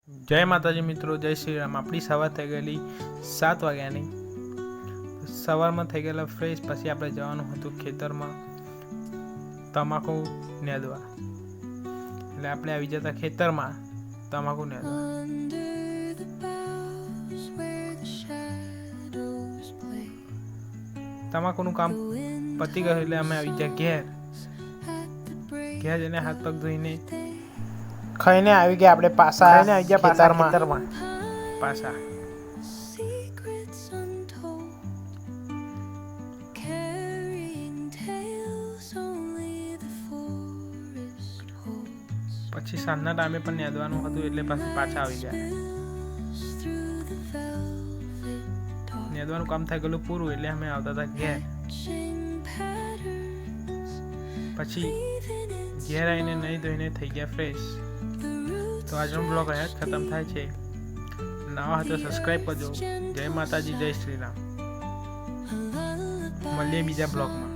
જય માતાજી મિત્રો, જય શ્રી રામ। આપણી સવાર થઈ ગયેલી 7 વાગ્યાની। સવારમાં થઈ ગયેલા ફ્રેશ, પછી આપણે જવાનું હતું ખેતરમાં તમાકુ નેદવા। એટલે આપણે આવી જતા ખેતરમાં તમાકુ નેદવા। તમાકુનું કામ પતી ગયું એટલે અમે આવી ગયા ઘેર જઈને હાથ પગ ધોઈને ખાઈને આવી ગયા આપણે પાછા ખેતરમાં પાછા પછી સાંજના ટાઈમે પણ નેદવાનું હતું એટલે પછી પાછા આવી ગયા। નેદવાનું કામ થઈ ગયેલું પૂરું એટલે અમે આવતા હતા ઘેર। પછી ઘેર આવીને નહીં ધોઈને થઈ ગયા ફ્રેશ। તો આજનો બ્લોગ અહીંયા જ ખતમ થાય છે। નવા હોય તો સબસ્ક્રાઈબ કરજો। જય માતાજી, જય શ્રી રામ। મળીએ બીજા બ્લોગમાં।